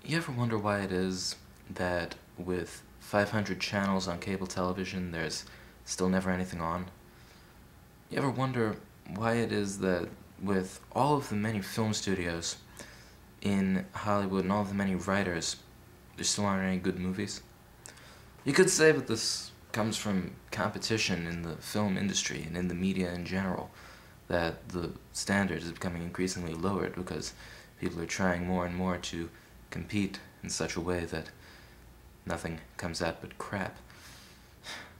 You ever wonder why it is that with 500 channels on cable television, there's still never anything on? You ever wonder why it is that with all of the many film studios in Hollywood and all of the many writers, there still aren't any good movies? You could say that this comes from competition in the film industry and in the media in general, that the standard is becoming increasingly lowered because people are trying more and more to compete in such a way that nothing comes out but crap.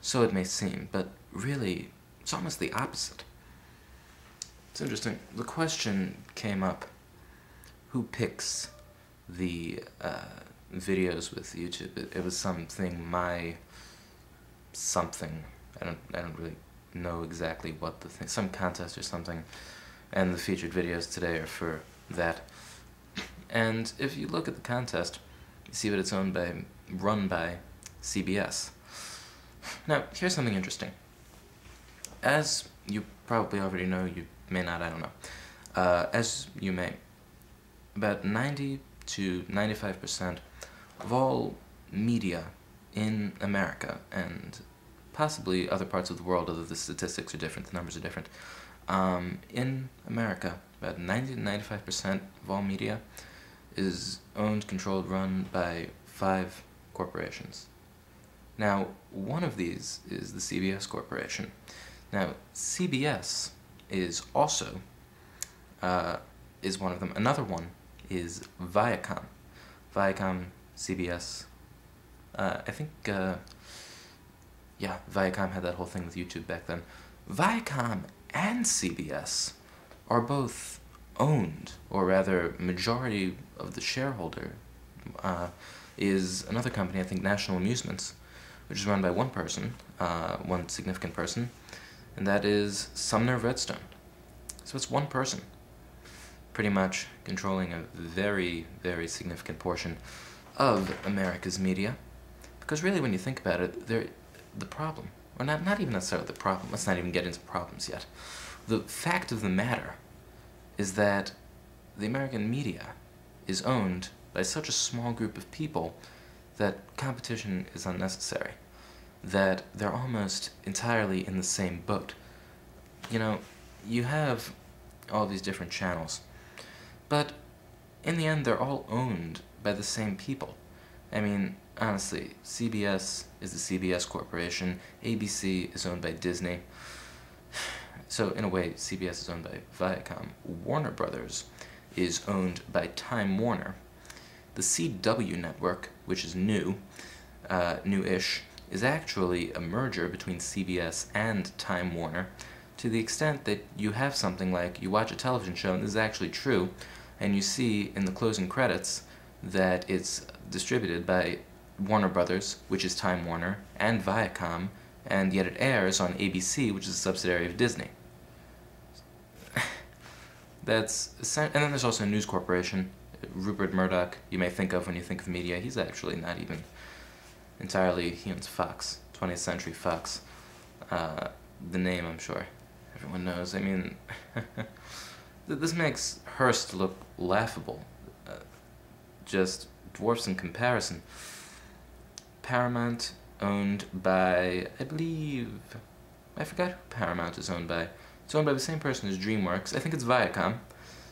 So it may seem, but really, it's almost the opposite. It's interesting. The question came up, who picks the videos with YouTube? It was something, I don't really know exactly what the thing, some contest or something, and the featured videos today are for that. And if you look at the contest, you see that it's run by CBS. Now, here's something interesting. As you probably already know, you may not, I don't know. As you may, about 90 to 95% of all media in America, and possibly other parts of the world, although the statistics are different, the numbers are different, in America, about 90 to 95% of all media is owned, controlled, run by 5 corporations. Now, one of these is the CBS Corporation. Now, CBS is also is one of them. Another one is Viacom. Viacom, CBS. I think, yeah, Viacom had that whole thing with YouTube back then. Viacom and CBS are both owned, or rather, majority of the shareholder is another company, I think National Amusements, which is run by one person, one significant person, and that is Sumner Redstone. So it's one person, pretty much controlling a very, very significant portion of America's media. Because really, when you think about it, the problem, or not even necessarily the problem, let's not even get into problems yet. The fact of the matter is that the American media is owned by such a small group of people that competition is unnecessary, that they're almost entirely in the same boat. You know, you have all these different channels, but in the end they're all owned by the same people. I mean, honestly, CBS is the CBS Corporation, ABC is owned by Disney, so in a way CBS is owned by Viacom. Warner Brothers is owned by Time Warner. The CW network, which is new-ish, is actually a merger between CBS and Time Warner, to the extent that you have something like, you watch a television show, and this is actually true, and you see in the closing credits that it's distributed by Warner Brothers, which is Time Warner, and Viacom, and yet it airs on ABC, which is a subsidiary of Disney. And then there's also a News Corporation, Rupert Murdoch, you may think of when you think of media. He's actually not even entirely, he owns Fox, 20th Century Fox. The name, I'm sure everyone knows. I mean, this makes Hearst look laughable. Just dwarfs in comparison. Paramount, owned by, I believe, I forgot who Paramount is owned by. It's owned by the same person as DreamWorks. I think it's Viacom.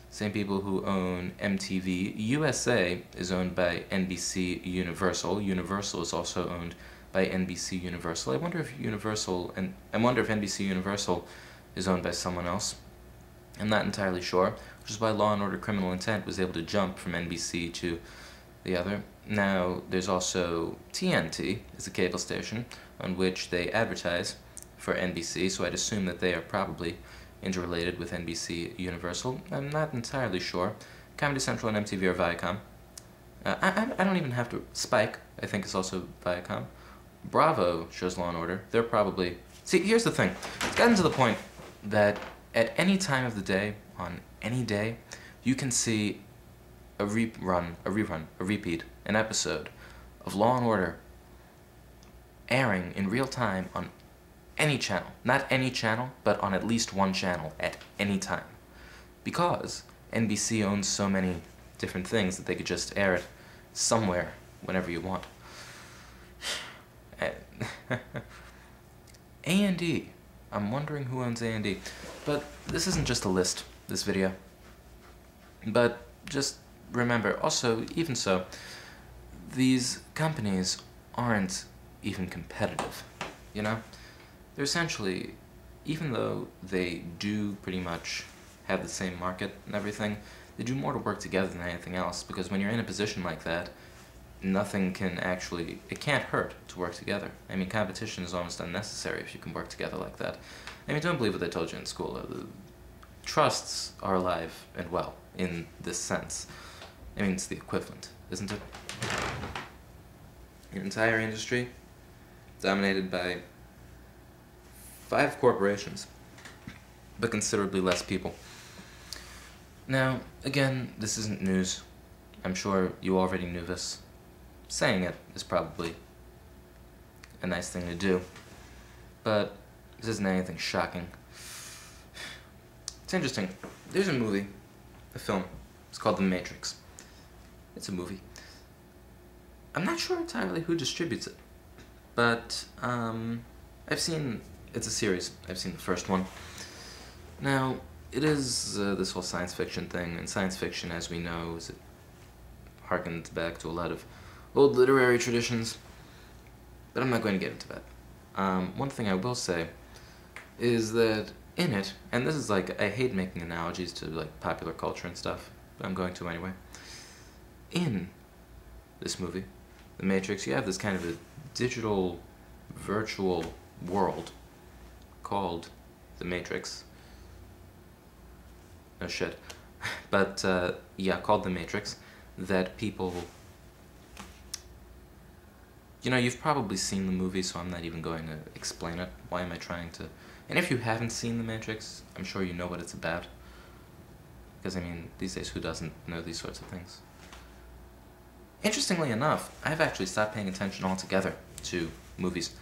Same people who own MTV. USA is owned by NBC Universal. Universal is also owned by NBC Universal. I wonder if NBC Universal is owned by someone else. I'm not entirely sure, which is why Law & Order Criminal Intent was able to jump from NBC to the other. Now, there's also TNT, is a cable station, on which they advertise for NBC, so I'd assume that they are probably interrelated with NBC Universal. I'm not entirely sure. Comedy Central and MTV are Viacom. I don't even have to... Spike, I think, is also Viacom. Bravo shows Law & Order. They're probably... See, here's the thing. It's gotten to the point that at any time of the day, on any day, you can see a repeat, an episode of Law & Order airing in real time on any channel. Not any channel, but on at least one channel at any time. Because NBC owns so many different things that they could just air it somewhere whenever you want. A&E. I'm wondering who owns A&E. But this isn't just a list, this video. But just remember, also, even so, these companies aren't even competitive, you know? They're essentially, even though they do pretty much have the same market and everything, they do more to work together than anything else, because when you're in a position like that, nothing can actually, it can't hurt to work together. I mean, competition is almost unnecessary if you can work together like that. I mean, don't believe what they told you in school. The trusts are alive and well in this sense. I mean, it's the equivalent, isn't it? An entire industry dominated by 5 corporations, but considerably less people. Now, again, this isn't news. I'm sure you already knew this. Saying it is probably a nice thing to do, but this isn't anything shocking. It's interesting. There's a movie, a film. It's called The Matrix. It's a movie. I'm not sure entirely who distributes it, but I've seen, it's a series. I've seen the first one. Now, it is this whole science fiction thing, and science fiction, as we know, it harkens back to a lot of old literary traditions, but I'm not going to get into that. One thing I will say is that in it, and this is like, I hate making analogies to like popular culture and stuff, but I'm going to anyway. In this movie, The Matrix, you have this kind of a digital, virtual world called The Matrix. No shit. But, yeah, called The Matrix, that people... You know, you've probably seen the movie, so I'm not even going to explain it. Why am I trying to... And if you haven't seen The Matrix, I'm sure you know what it's about. Because, I mean, these days, who doesn't know these sorts of things? Interestingly enough, I've actually stopped paying attention altogether to movies.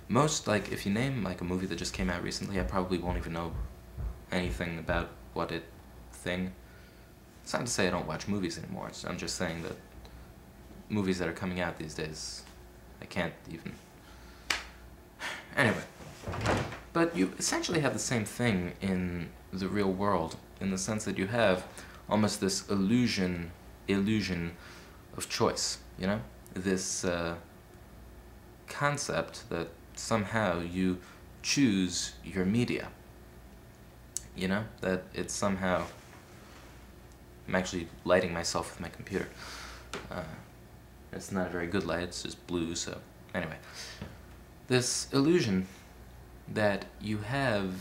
Most, like, if you name, like, a movie that just came out recently, I probably won't even know anything about what it thing. It's not to say I don't watch movies anymore. I'm just saying that movies that are coming out these days, I can't even... Anyway. But you essentially have the same thing in the real world, in the sense that you have almost this illusion of choice, you know? This concept that somehow you choose your media, you know? That it's somehow... I'm actually lighting myself with my computer. It's not a very good light, it's just blue, so... Anyway. This illusion that you have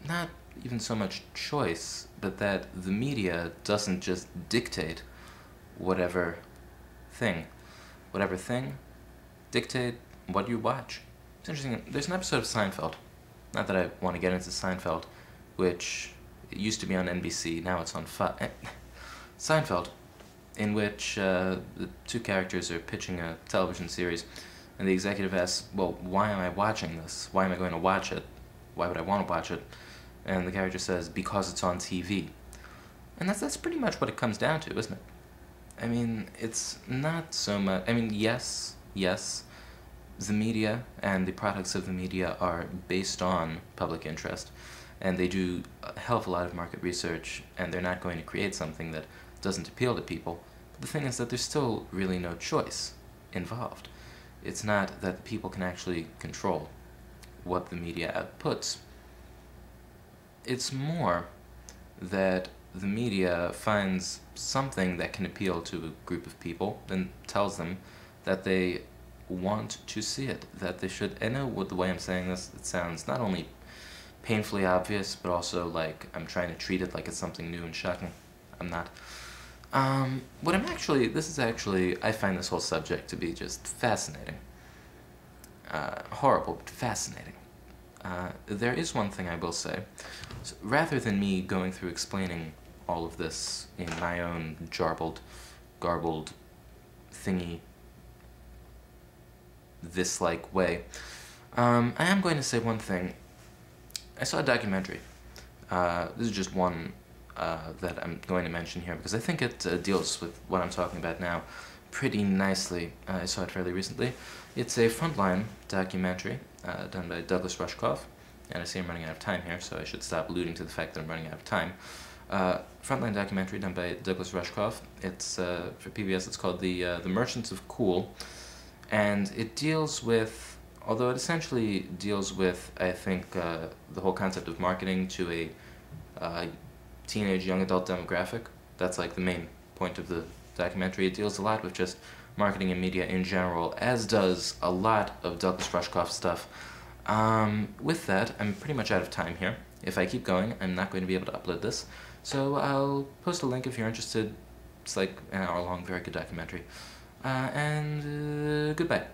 not even so much choice, but that the media doesn't just dictate whatever thing, dictate what you watch. It's interesting, there's an episode of Seinfeld, not that I want to get into Seinfeld, which it used to be on NBC, now it's on Seinfeld, in which the 2 characters are pitching a television series, and the executive asks, well, why am I watching this? Why am I going to watch it? Why would I want to watch it? And the character says, because it's on TV. And that's pretty much what it comes down to, isn't it? I mean, it's not so much... I mean, yes, the media and the products of the media are based on public interest, and they do a hell of a lot of market research, and they're not going to create something that doesn't appeal to people. But the thing is that there's still really no choice involved. It's not that the people can actually control what the media outputs. It's more that the media finds something that can appeal to a group of people and tells them that they want to see it, that they should... I know with the way I'm saying this, it sounds not only painfully obvious, but also like I'm trying to treat it like it's something new and shocking. I'm not. What I'm actually... This is actually... I find this whole subject to be just fascinating. Horrible, but fascinating. There is one thing I will say. So, rather than me going through explaining all of this in my own garbled thingy, this-like way, I am going to say one thing. I saw a documentary. This is just one that I'm going to mention here because I think it deals with what I'm talking about now pretty nicely. I saw it fairly recently. It's a Frontline documentary done by Douglas Rushkoff, and I see I'm running out of time here, so I should stop alluding to the fact that I'm running out of time. Frontline documentary done by Douglas Rushkoff. It's for PBS. It's called The Merchants of Cool, and it deals with, although it essentially deals with, I think, the whole concept of marketing to a teenage young adult demographic. That's like the main point of the documentary. It deals a lot with just marketing and media in general, as does a lot of Douglas Rushkoff stuff. With that, I'm pretty much out of time here. If I keep going, I'm not going to be able to upload this, so I'll post a link if you're interested. It's like an hour-long, very good documentary. And goodbye.